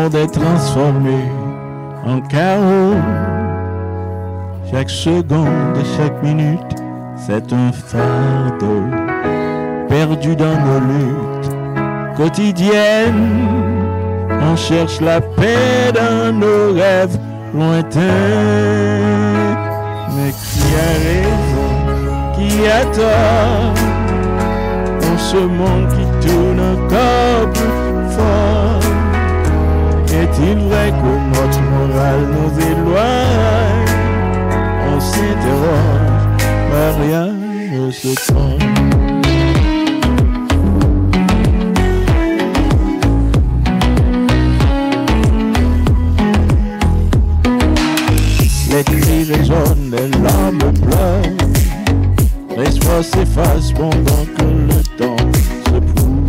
monde est transformé en chaos. Chaque seconde et chaque minute, c'est un fardeau perdu dans nos luttes quotidiennes. On cherche la paix dans nos rêves lointains. Mais qui a raison, qui a tort dans ce monde qui tourne encore plus fort? Est-il vrai que notre morale nous éloigne? On s'interroge, mais rien ne se trompe. Les cris résonnent, les larmes pleurent. L'espoir s'efface pendant que le temps se prouve.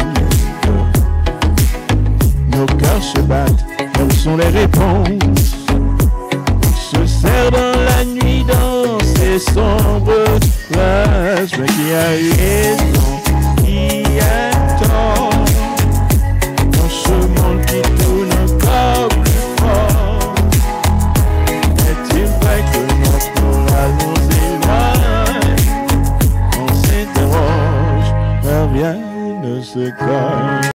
Nos cœurs se battent, quelles sont les réponses? Se serre dans la nuit dans ces sombres plages. Mais qui a raison, qui a tort dans ce monde qui tourne encore plus fort? Est-il vrai que notre morale nous éloigne? On s'interroge, mais rien ne se colle.